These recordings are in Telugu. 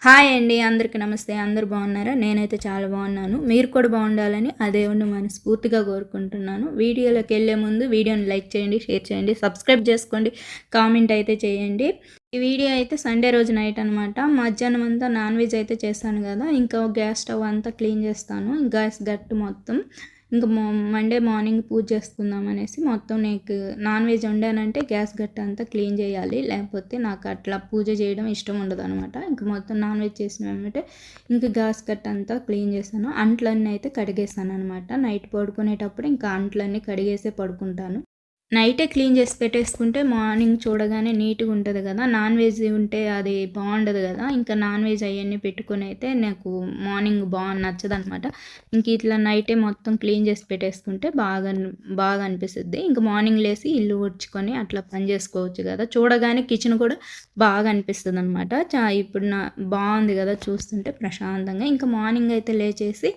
హాయ్ అండి. అందరికీ నమస్తే. అందరూ బాగున్నారా? నేనైతే చాలా బాగున్నాను. మీరు కూడా బాగుండాలని ఆ దేవుడిని మనస్ఫూర్తిగా కోరుకుంటున్నాను. వీడియోలోకెళ్ళే ముందు వీడియోని లైక్ చేయండి, షేర్ చేయండి, సబ్స్క్రైబ్ చేసుకోండి, కామెంట్ అయితే చేయండి. ఈ వీడియో అయితే సండే రోజు నైట్ అనమాట. మధ్యాహ్నం అంతా నాన్ వెజ్ అయితే చేశాను కదా, ఇంకా గ్యాస్ స్టవ్ అంతా క్లీన్ చేస్తాను. గ్యాస్ గట్టు మొత్తం ఇంక మండే మార్నింగ్ పూజ చేసుకుందాం అనేసి మొత్తం నీకు నాన్ వెజ్ వండానంటే గ్యాస్ గట్ట అంతా క్లీన్ చేయాలి, లేకపోతే నాకు అట్లా పూజ చేయడం ఇష్టం ఉండదు అనమాట. ఇంక మొత్తం నాన్ వెజ్ చేసిన వెంబటే ఇంక గ్యాస్ గట్ట అంతా క్లీన్ చేశాను. అంట్లన్నీ అయితే కడిగేసాను అనమాట. నైట్ పడుకునేటప్పుడు ఇంకా అంట్లన్నీ కడిగేసే పడుకుంటాను. నైటే క్లీన్ చేసి పెట్టేసుకుంటే మార్నింగ్ చూడగానే నీట్‌గా ఉంటది కదా. నాన్ వెజ్ ఉంటే అది బాగుండదు కదా. ఇంకా నాన్ వెజ్ అయన్నీ పెట్టుకొని అయితే నాకు మార్నింగ్ నచ్చదనమాట. ఇంక ఇట్లా నైటే మొత్తం క్లీన్ చేసి పెట్టేసుకుంటే బాగా అనిపిస్తది. ఇంక మార్నింగ్ లేసి ఇల్లు ఊడ్చుకొని అట్లా పని చేసుకోవచ్చు కదా. చూడగానే కిచెన్ కూడా బాగా అనిపిస్తదనమాట. ఇప్పుడు బాగుంది కదా చూస్తుంటే ప్రశాంతంగా. ఇంకా మార్నింగ్ అయితే లేచేసి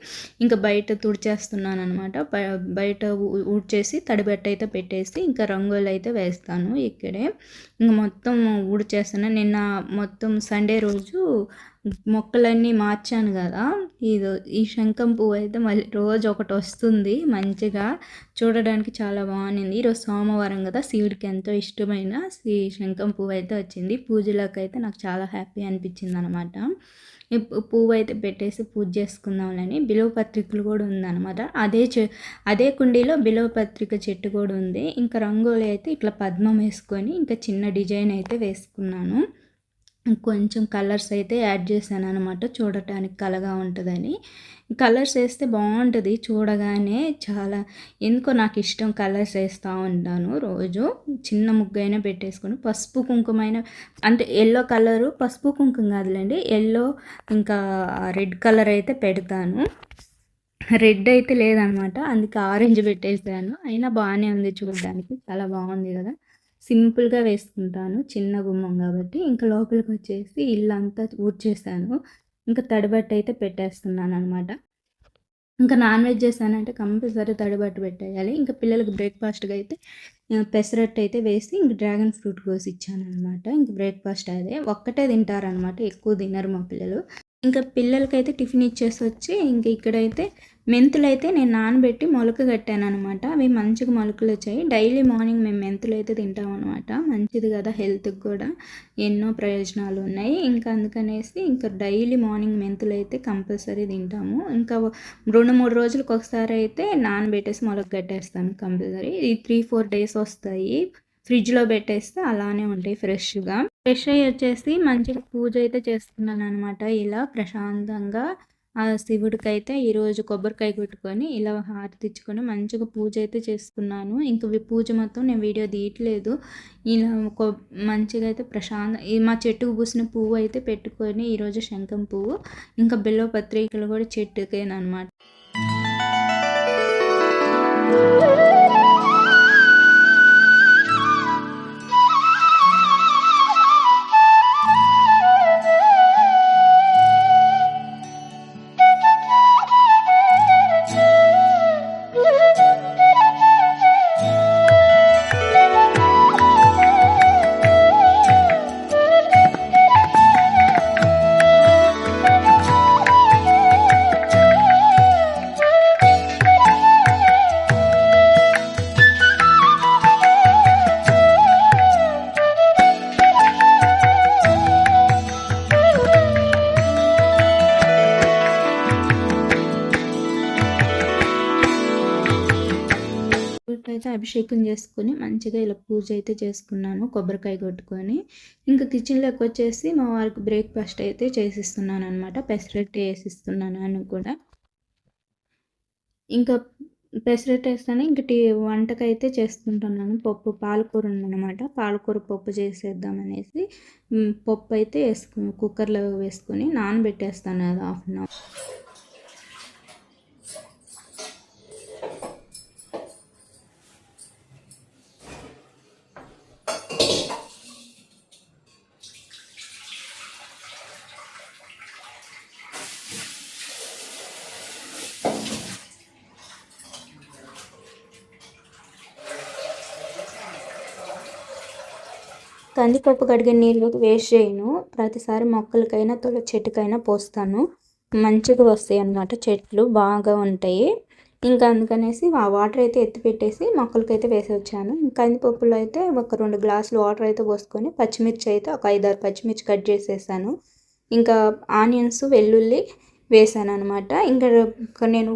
ఇంకా బయట తుడిచేస్తున్నాననమాట. బయట ఊడ్చేసి తడిబట్ట అయితే పెట్టేసి ఇంకా రంగోలి అయితే వేస్తాను ఇక్కడే. ఇంక మొత్తం ఊడ్చేస్తాను. నిన్న మొత్తం సండే రోజు మొక్కలన్నీ మార్చాను కదా. ఈ శంఖం పువ్వు అయితే మళ్ళీ రోజు ఒకటి వస్తుంది మంచిగా, చూడడానికి చాలా బాగుంది. ఈరోజు సోమవారం కదా, శివుడికి ఎంతో ఇష్టమైన ఈ శంఖం పువ్వు అయితే వచ్చింది. పూజలోకి అయితే నాకు చాలా హ్యాపీ అనిపించింది అనమాట. పువ్వు అయితే పెట్టేసి పూజ చేసుకుందామని బిల్వ పత్రికలు కూడా ఉందన్నమాట. అదే కుండీలో బిల్వ పత్రిక చెట్టు కూడా ఉంది. ఇంకా రంగోలి అయితే ఇట్లా పద్మం వేసుకొని ఇంకా చిన్న డిజైన్ అయితే వేసుకున్నాను. కొంచెం కలర్స్ అయితే యాడ్ చేశాను అనమాట, చూడటానికి కలగా ఉంటుందని. కలర్స్ వేస్తే బాగుంటుంది చూడగానే. చాలా ఎందుకో నాకు ఇష్టం, కలర్స్ వేస్తూ ఉంటాను రోజు. చిన్న ముగ్గైనా పెట్టేసుకొని పసుపు కుంకుమైనా, అంటే ఎల్లో కలరు, పసుపు కుంకుమ కాదులేండి, ఎల్లో ఇంకా రెడ్ కలర్ అయితే పెడతాను. రెడ్ అయితే లేదనమాట, అందుకే ఆరెంజ్ పెట్టేసాను. అయినా బాగానే ఉంది చూడడానికి, చాలా బాగుంది కదా. సింపుల్గా వేసుకుంటాను, చిన్న గుమ్మం కాబట్టి. ఇంకా లోపలికి వచ్చేసి ఇల్లంతా ఊడ్చేసాను. ఇంకా తడిబట్ట అయితే పెట్టేస్తున్నాను అనమాట. ఇంకా నాన్ వెజ్ చేశానంటే కంపల్సరీ తడిబట్ట పెట్టేయాలి. ఇంకా పిల్లలకి బ్రేక్ఫాస్ట్గా అయితే పెసరట్టు అయితే వేసి ఇంక డ్రాగన్ ఫ్రూట్ కోసి ఇచ్చాను అనమాట. ఇంక బ్రేక్ఫాస్ట్ అదే ఒక్కటే తింటారనమాట, ఎక్కువ తినరు మా పిల్లలు. ఇంకా పిల్లలకైతే టిఫిన్ ఇచ్చేసి వచ్చి ఇంక ఇక్కడైతే మెంతులైతే నేను నానబెట్టి మొలక కట్టాను అనమాట. అవి మంచిగా మొలకలు వచ్చాయి. డైలీ మార్నింగ్ మేము మెంతులు అయితే తింటాం అనమాట. మంచిది కదా హెల్త్కి కూడా, ఎన్నో ప్రయోజనాలు ఉన్నాయి. ఇంకా అందుకనేసి ఇంకా డైలీ మార్నింగ్ మెంతులు అయితే కంపల్సరీ తింటాము. ఇంకా 2-3 రోజులకు ఒకసారి అయితే నానబెట్టేసి మొలక కట్టేస్తాను కంపల్సరీ. ఇది 3-4 డేస్ వస్తాయి. ఫ్రిడ్జ్లో పెట్టేస్తే అలానే ఉంటాయి ఫ్రెష్గా. ఫ్రెష్ అయ్యి వచ్చేసి మంచిగా పూజ అయితే చేసుకున్నాను అనమాట. ఇలా ప్రశాంతంగా ఆ శివుడికి అయితే ఈరోజు కొబ్బరికాయ కొట్టుకొని ఇలా హారతి ఇచ్చుకొని మంచిగా పూజ అయితే చేసుకున్నాను. ఇంక పూజ మొత్తం నేను వీడియో తీయట్లేదు. ఇలా మంచిగా అయితే మా చెట్టుకు పూసిన పువ్వు అయితే పెట్టుకొని ఈరోజు శంఖం పువ్వు, ఇంకా బిల్వ పత్రికలు కూడా చెట్టుకేనమాట. అయితే అభిషేకం చేసుకొని మంచిగా ఇలా పూజ అయితే చేసుకున్నాను కొబ్బరికాయ కొట్టుకొని. ఇంకా కిచెన్లోకి వచ్చేసి మా వారికి బ్రేక్ఫాస్ట్ అయితే చేసిస్తున్నాను అనమాట. పెసరట్టు వేసిస్తున్నాను అని కూడా. ఇంకా పెసరట్టు వేస్తాను. ఇంక వంటకైతే చేసుకుంటున్నాను. పాలకూర ఉందన్నమాట, పాలకూర పప్పు చేసేద్దామనేసి పప్పు అయితే కుక్కర్లో వేసుకొని నానబెట్టేస్తాను అది 1/2 అవర్. కందిపప్పు కడిగిన నీళ్ళు వేస్ట్ చేయను. ప్రతిసారి మొక్కలకైనా చెట్టుకైనా పోస్తాను. మంచిగా వస్తాయి అన్నమాట, చెట్లు బాగా ఉంటాయి. ఇంకా అందుకనేసి ఆ వాటర్ అయితే ఎత్తి పెట్టేసి మొక్కలకైతే వేసి వచ్చాను. కందిపప్పులో అయితే ఒక 2 గ్లాసులు వాటర్ అయితే పోసుకొని పచ్చిమిర్చి అయితే ఒక 5-6 పచ్చిమిర్చి కట్ చేసేసాను. ఇంకా ఆనియన్స్, వెల్లుల్లి వేసాను అనమాట. ఇంకా నేను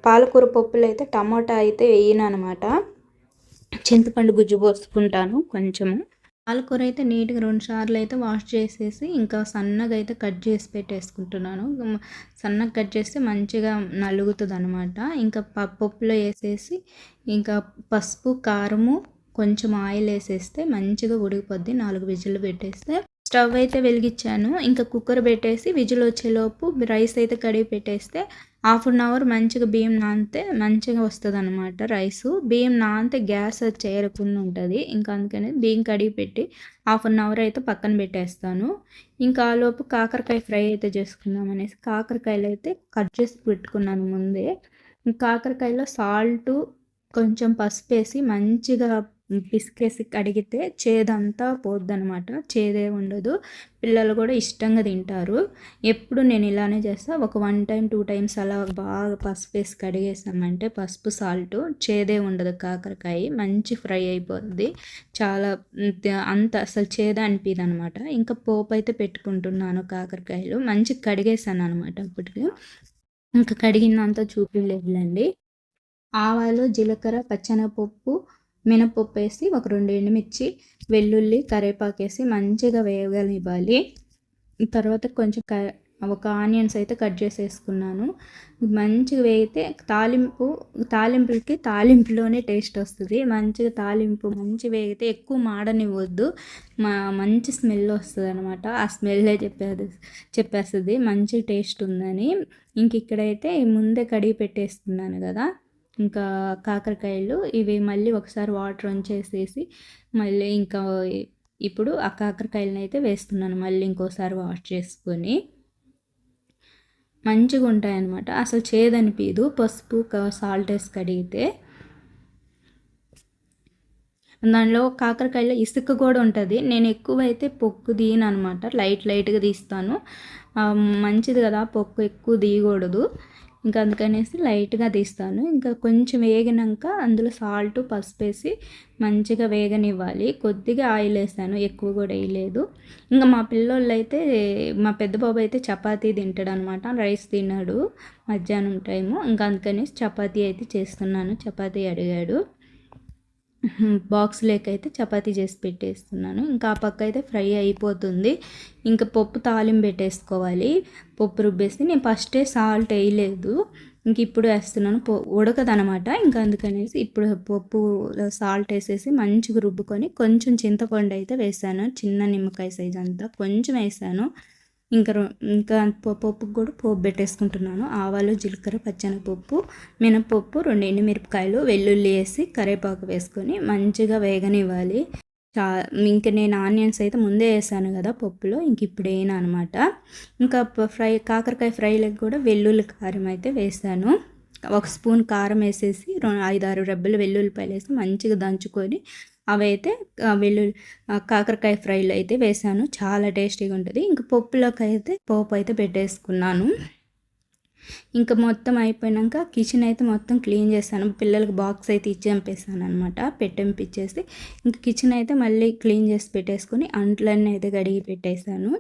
పాలకూర పప్పులో అయితే టమాటా అయితే వేయను అనమాట. చింతపండు గుజ్జు పోసుకుంటాను కొంచెము. పాలకూర అయితే నీట్గా 2 సార్లు అయితే వాష్ చేసేసి ఇంకా సన్నగా అయితే కట్ చేసి పెట్టేసుకుంటున్నాను. సన్నగా కట్ చేస్తే మంచిగా నలుగుతుంది అనమాట. ఇంకా పప్పులో వేసేసి ఇంకా పసుపు, కారము, కొంచెం ఆయిల్ వేసేస్తే మంచిగా ఉడికిపోద్ది. 4 విజిల్లు పెట్టేస్తే స్టవ్ అయితే వెలిగించాను. ఇంకా కుక్కర్ పెట్టేసి విజిల్ వచ్చేలోపు రైస్ అయితే కడిగి పెట్టేస్తే 1/2 అవర్ మంచిగా బియ్యం నానితే మంచిగా వస్తుంది అనమాట రైసు. బియ్యం నానితే గ్యాస్ చేరకుండా ఉంటుంది. ఇంకా అందుకని బియ్యం కడిగి పెట్టి 1/2 అవర్ అయితే పక్కన పెట్టేస్తాను. ఇంకా ఆలోపు కాకరకాయ ఫ్రై అయితే చేసుకుందాం అనేసి కాకరకాయలు అయితే కట్ చేసి పెట్టుకున్నాను ముందే. కాకరకాయలో సాల్టు, కొంచెం పసుపు వేసి మంచిగా పిసికేసి కడిగితే చేదంతా పోద్దనమాట. చేదే ఉండదు. పిల్లలు కూడా ఇష్టంగా తింటారు. ఎప్పుడు నేను ఇలానే చేస్తాను. ఒక 1 టైం 2 టైమ్స్ అలా బాగా పసుపు వేసి కడిగేసామంటే పసుపు, సాల్ట్, చేదే ఉండదు. కాకరకాయ మంచి ఫ్రై అయిపోద్ది. చాలా అంత అసలు చేద అనిపిదు అనమాట. ఇంకా పోపు అయితే పెట్టుకుంటున్నాను. కాకరకాయలు మంచిగా కడిగేసాను అనమాట. అప్పటికి ఇంకా కడిగినంత చూపించలేదులేండి. ఆవాలు, జీలకర్ర, పచ్చెనగపప్పు, మినపప్పు వేసి ఒక 2 ఎండుమిర్చి, వెల్లుల్లి, కరివేపాకు వేసి మంచిగా వేగనివ్వాలి. తర్వాత కొంచెం ఒక ఆనియన్స్ అయితే కట్ చేసేసుకున్నాను. మంచిగా వేగితే తాలింపులోనే టేస్ట్ వస్తుంది. మంచిగా తాలింపు మంచి వేగితే ఎక్కువ మాడనివ్వద్దు. మంచి స్మెల్ వస్తుంది అనమాట. ఆ స్మెల్లే చెప్పేస్తుంది మంచి టేస్ట్ ఉందని. ఇంక ఇక్కడైతే ముందే కడిగి పెట్టేస్తున్నాను కదా ఇంకా కాకరకాయలు, ఇవి మళ్ళీ ఒకసారి వాటర్ వంచేసేసి మళ్ళీ ఇంకా ఇప్పుడు ఆ కాకరకాయలను అయితే వేస్తున్నాను. మళ్ళీ ఇంకోసారి వాష్ చేసుకొని మంచిగా ఉంటాయన్నమాట. అసలు చేదనిపించదు పసుపు, సాల్ట్ వేసి కడిగితే. దానిలో కాకరకాయలో ఇసుక కూడా ఉంటుంది. నేను ఎక్కువైతే పొక్కు తీయను అనమాట. లైట్గా తీస్తాను. మంచిది కదా పొక్కు ఎక్కువ తీయకూడదు. ఇంకా అందుకనేసి లైట్గా తీస్తాను. ఇంకా కొంచెం వేగినాక అందులో సాల్ట్, పసుపు వేసి మంచిగా వేగనివ్వాలి. కొద్దిగా ఆయిల్ వేసాను, ఎక్కువ కూడా వేయలేదు. ఇంకా మా పిల్లోళ్ళు అయితే మా పెద్ద బాబు అయితే చపాతీ తింటాడు అనమాట. రైస్ తిన్నాడు మధ్యాహ్నం టైము. ఇంకా అందుకనేసి చపాతీ అయితే చేస్తున్నాను. చపాతీ అడిగాడు. బాక్స్లోకి అయితే చపాతీ చేసి పెట్టేస్తున్నాను. ఇంకా ఆ పక్క అయితే ఫ్రై అయిపోతుంది. ఇంకా పప్పు తాలింపు పెట్టేసుకోవాలి. పప్పు రుబ్బేసి నేను ఫస్టే సాల్ట్ వేయలేదు. ఇంక ఇప్పుడు వేస్తున్నాను. ఉడకదనమాట. ఇంకా అందుకనేసి ఇప్పుడు పప్పు సాల్ట్ వేసేసి మంచిగా రుబ్బుకొని కొంచెం చింతపండు అయితే వేసాను. చిన్న నిమ్మకాయ సైజ్ అంతా కొంచెం వేసాను. ఇంకా పప్పుకు కూడా పోపు పెట్టేసుకుంటున్నాను. ఆవాలు, జీలకర్ర, పచ్చెనగపప్పు, మినపప్పు, 2 ఎండుమిరపకాయలు, వెల్లుల్లి వేసి కరివేపాకు వేసుకొని మంచిగా వేగనివ్వాలి. ఇంకా నేను ఆనియన్స్ అయితే ముందే వేసాను కదా పప్పులో. ఇంక ఇప్పుడు వేయను అనమాట. ఇంకా కాకరకాయ ఫ్రైలకు కూడా వెల్లుల్లి కారం అయితే వేసాను. 1 స్పూన్ కారం వేసేసి 5-6 రెబ్బలు వెల్లుల్లిపాయలు వేసి మంచిగా దంచుకొని అవైతే కాకరకాయ ఫ్రైలో అయితే వేసాను. చాలా టేస్టీగా ఉంటుంది. ఇంక పోపు అయితే పెట్టేసుకున్నాను. ఇంకా మొత్తం అయిపోయాక కిచెన్ అయితే మొత్తం క్లీన్ చేశాను. పిల్లలకి బాక్స్ అయితే ఇచ్చి పంపేసాను అనమాట. పెట్టించేసి ఇంకా కిచెన్ అయితే మళ్ళీ క్లీన్ చేసి పెట్టేసుకొని అంట్లన్నీ అయితే కడిగి పెట్టేశాను.